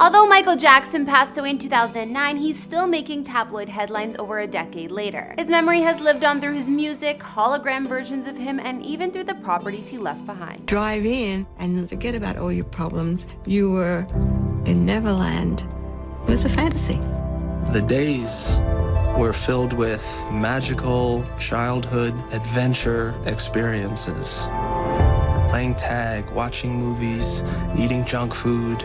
Although Michael Jackson passed away in 2009, he's still making tabloid headlines over a decade later. His memory has lived on through his music, hologram versions of him, and even through the properties he left behind. Drive in and forget about all your problems. You were in Neverland. It was a fantasy. The days were filled with magical childhood adventure experiences. Playing tag, watching movies, eating junk food.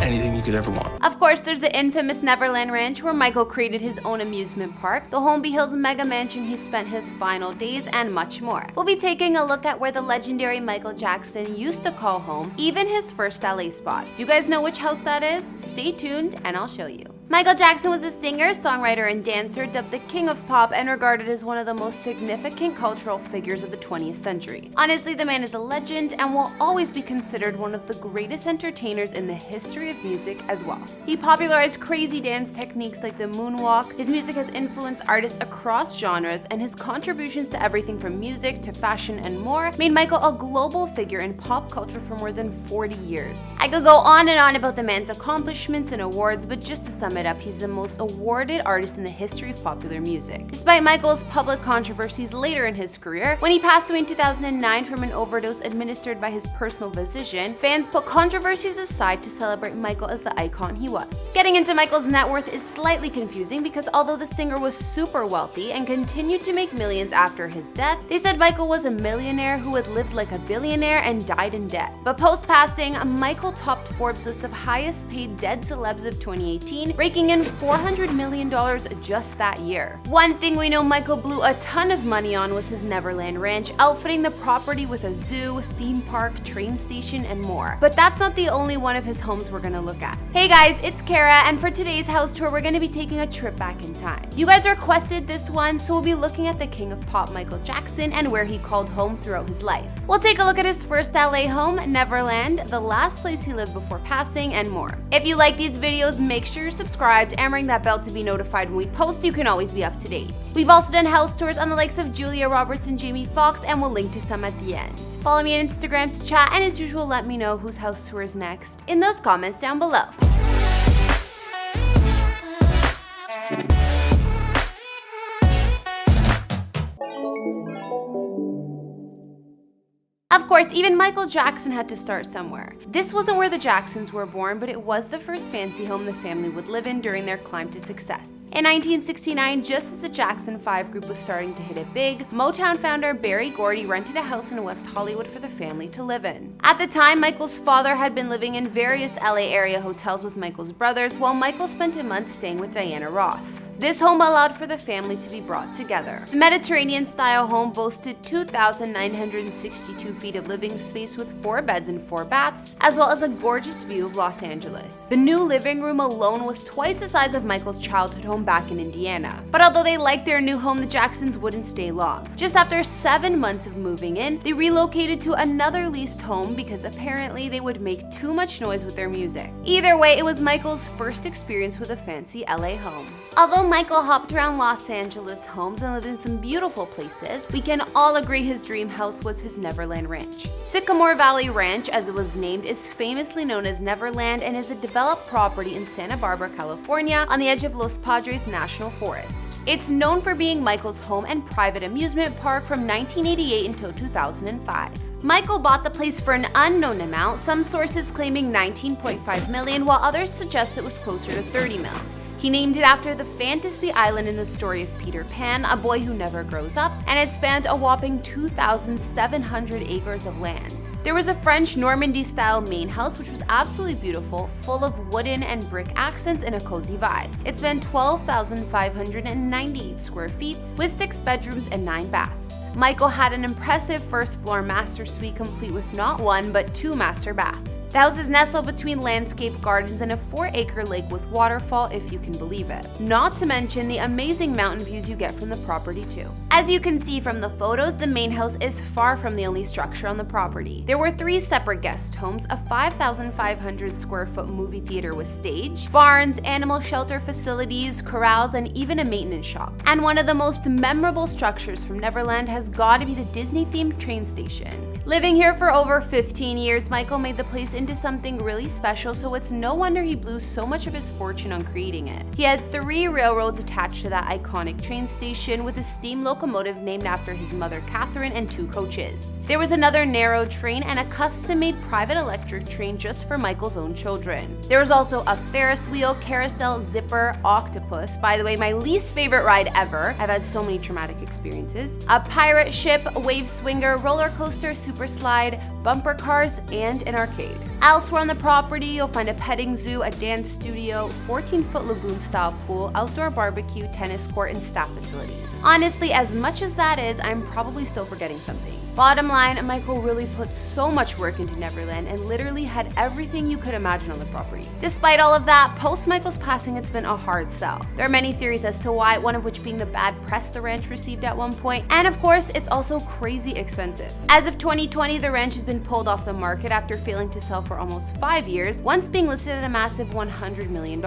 Anything you could ever want. Of course, there's the infamous Neverland Ranch, where Michael created his own amusement park, the Holmby Hills mega mansion he spent his final days, and much more. We'll be taking a look at where the legendary Michael Jackson used to call home, even his first LA spot. Do you guys know which house that is? Stay tuned and I'll show you. Michael Jackson was a singer, songwriter, and dancer, dubbed the King of Pop and regarded as one of the most significant cultural figures of the 20th century. Honestly, the man is a legend and will always be considered one of the greatest entertainers in the history of music as well. He popularized crazy dance techniques like the moonwalk. His music has influenced artists across genres, and his contributions to everything from music to fashion and more made Michael a global figure in pop culture for more than 40 years. I could go on and on about the man's accomplishments and awards, but just to sum it up, he's the most awarded artist in the history of popular music. Despite Michael's public controversies later in his career, when he passed away in 2009 from an overdose administered by his personal physician, fans put controversies aside to celebrate Michael as the icon he was. Getting into Michael's net worth is slightly confusing because although the singer was super wealthy and continued to make millions after his death, they said Michael was a millionaire who had lived like a billionaire and died in debt. But post-passing, Michael topped Forbes' list of highest paid dead celebs of 2018, raking in $400 million just that year. One thing we know Michael blew a ton of money on was his Neverland Ranch, outfitting the property with a zoo, theme park, train station, and more. But that's not the only one of his homes we're gonna look at. Hey guys, it's Kara, and for today's house tour, we're gonna be taking a trip back in time. You guys requested this one, so we'll be looking at the King of Pop, Michael Jackson, and where he called home throughout his life. We'll take a look at his first LA home, Neverland, the last place he lived before passing, and more. If you like these videos, make sure you're subscribed and ring that bell to be notified when we post so you can always be up to date. We've also done house tours on the likes of Julia Roberts and Jamie Foxx, and we'll link to some at the end. Follow me on Instagram to chat, and as usual, let me know whose house tour is next in those comments down below. Of course, even Michael Jackson had to start somewhere. This wasn't where the Jacksons were born, but it was the first fancy home the family would live in during their climb to success. In 1969, just as the Jackson 5 group was starting to hit it big, Motown founder Berry Gordy rented a house in West Hollywood for the family to live in. At the time, Michael's father had been living in various LA area hotels with Michael's brothers, while Michael spent a month staying with Diana Ross. This home allowed for the family to be brought together. The Mediterranean-style home boasted 2,962 feet of living space with 4 beds and 4 baths, as well as a gorgeous view of Los Angeles. The new living room alone was twice the size of Michael's childhood home back in Indiana. But although they liked their new home, the Jacksons wouldn't stay long. Just after 7 months of moving in, they relocated to another leased home because apparently they would make too much noise with their music. Either way, it was Michael's first experience with a fancy LA home. Although Michael hopped around Los Angeles homes and lived in some beautiful places, we can all agree his dream house was his Neverland Ranch. Sycamore Valley Ranch, as it was named, is famously known as Neverland and is a developed property in Santa Barbara, California, on the edge of Los Padres National Forest. It's known for being Michael's home and private amusement park from 1988 until 2005. Michael bought the place for an unknown amount, some sources claiming $19.5 million, while others suggest it was closer to $30 million. He named it after the fantasy island in the story of Peter Pan, a boy who never grows up, and it spanned a whopping 2,700 acres of land. There was a French Normandy-style main house which was absolutely beautiful, full of wooden and brick accents and a cozy vibe. It spanned 12,598 square feet with 6 bedrooms and 9 baths. Michael had an impressive first-floor master suite complete with not 1 but 2 master baths. The house is nestled between landscape gardens and a 4-acre lake with waterfall, if you can believe it. Not to mention the amazing mountain views you get from the property too. As you can see from the photos, the main house is far from the only structure on the property. There were 3 separate guest homes, a 5,500 square foot movie theater with stage, barns, animal shelter facilities, corrals, and even a maintenance shop. And one of the most memorable structures from Neverland has got to be the Disney-themed train station. Living here for over 15 years, Michael made the place into something really special, so it's no wonder he blew so much of his fortune on creating it. He had 3 railroads attached to that iconic train station, with a steam locomotive named after his mother Catherine and 2 coaches. There was another narrow train and a custom-made private electric train just for Michael's own children. There was also a Ferris wheel, carousel, zipper, octopus, by the way, my least favorite ride ever. I've had so many traumatic experiences. A pirate ship, wave swinger, roller coaster, super slide, bumper cars, and an arcade. Elsewhere on the property, you'll find a petting zoo, a dance studio, 14-foot lagoon-style pool, outdoor barbecue, tennis court, and staff facilities. Honestly, as much as that is, I'm probably still forgetting something. Bottom line, Michael really put so much work into Neverland and literally had everything you could imagine on the property. Despite all of that, post Michael's passing, it's been a hard sell. There are many theories as to why, one of which being the bad press the ranch received at one point, and of course, it's also crazy expensive. As of 2020, the ranch has been pulled off the market after failing to sell for almost 5 years, once being listed at a massive $100 million.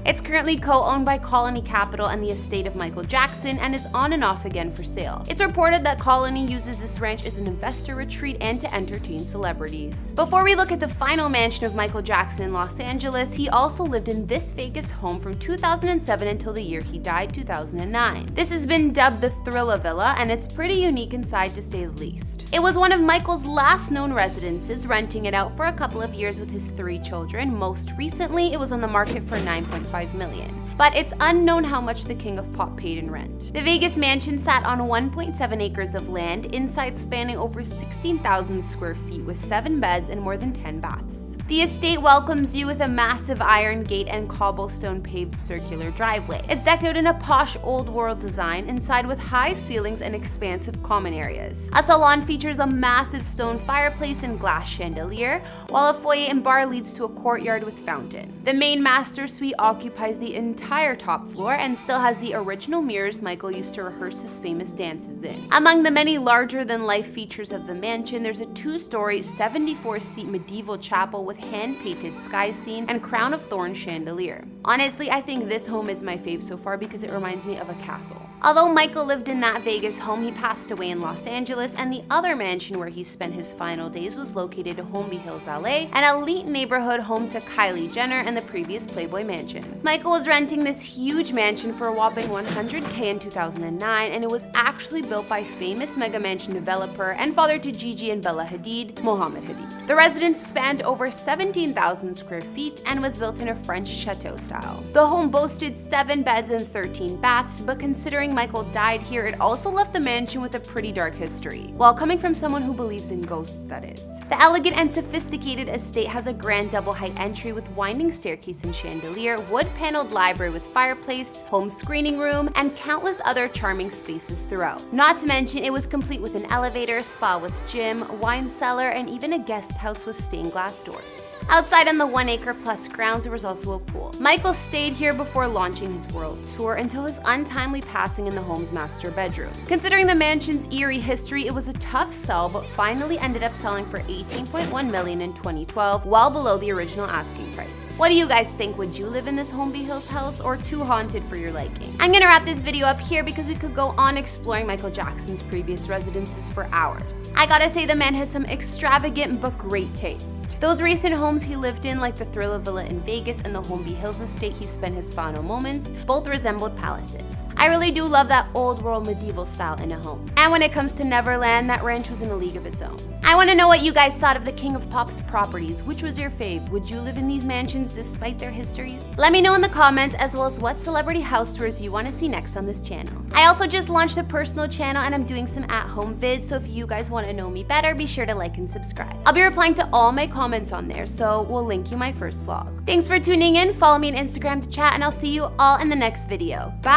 It's currently co-owned by Colony Capital and the estate of Michael Jackson, and is on and off again for sale. It's reported that Colony uses this ranch as an investor retreat and to entertain celebrities. Before we look at the final mansion of Michael Jackson in Los Angeles, he also lived in this Vegas home from 2007 until the year he died, 2009. This has been dubbed the Thrilla Villa, and it's pretty unique inside to say the least. It was one of Michael's last known residences, renting it out for a couple of years with his 3 children. Most recently, it was on the market for $9.5 million. But it's unknown how much the king of pop paid in rent. The Vegas mansion sat on 1.7 acres of land, inside spanning over 16,000 square feet with 7 beds and more than 10 baths. The estate welcomes you with a massive iron gate and cobblestone paved circular driveway. It's decked out in a posh old world design, inside with high ceilings and expansive common areas. A salon features a massive stone fireplace and glass chandelier, while a foyer and bar leads to a courtyard with fountain. The main master suite occupies the entire top floor and still has the original mirrors Michael used to rehearse his famous dances in. Among the many larger-than-life features of the mansion, there's a 2-story, 74-seat medieval chapel with hand-painted sky scene and crown of thorns chandelier. Honestly, I think this home is my fave so far because it reminds me of a castle. Although Michael lived in that Vegas home, he passed away in Los Angeles, and the other mansion where he spent his final days was located in Holmby Hills, LA, an elite neighborhood home to Kylie Jenner and the previous Playboy mansion. Michael was renting this huge mansion for a whopping $100K in 2009, and it was actually built by famous mega mansion developer and father to Gigi and Bella Hadid, Mohammed Hadid. The residence spanned over 17,000 square feet and was built in a French chateau style. The home boasted 7 beds and 13 baths, but considering Michael died here, it also left the mansion with a pretty dark history. Well, coming from someone who believes in ghosts, that is. The elegant and sophisticated estate has a grand double-height entry with winding staircase and chandelier, wood-paneled library with fireplace, home screening room, and countless other charming spaces throughout. Not to mention, it was complete with an elevator, spa with gym, wine cellar, and even a guest house with stained glass doors. Outside on the 1-acre-plus grounds, there was also a pool. Michael stayed here before launching his world tour until his untimely passing in the home's master bedroom. Considering the mansion's eerie history, it was a tough sell, but finally ended up selling for $18.1 million in 2012, well below the original asking price. What do you guys think? Would you live in this Holmby Hills house, or too haunted for your liking? I'm gonna wrap this video up here because we could go on exploring Michael Jackson's previous residences for hours. I gotta say, the man had some extravagant but great taste. Those recent homes he lived in, like the Thrilla Villa in Vegas and the Holmby Hills estate he spent his final moments, both resembled palaces. I really do love that old world medieval style in a home. And when it comes to Neverland, that ranch was in a league of its own. I want to know what you guys thought of the King of Pop's properties. Which was your fave? Would you live in these mansions despite their histories? Let me know in the comments, as well as what celebrity house tours you want to see next on this channel. I also just launched a personal channel and I'm doing some at-home vids, so if you guys want to know me better, be sure to like and subscribe. I'll be replying to all my comments on there, so we'll link you my first vlog. Thanks for tuning in, follow me on Instagram to chat, and I'll see you all in the next video. Bye!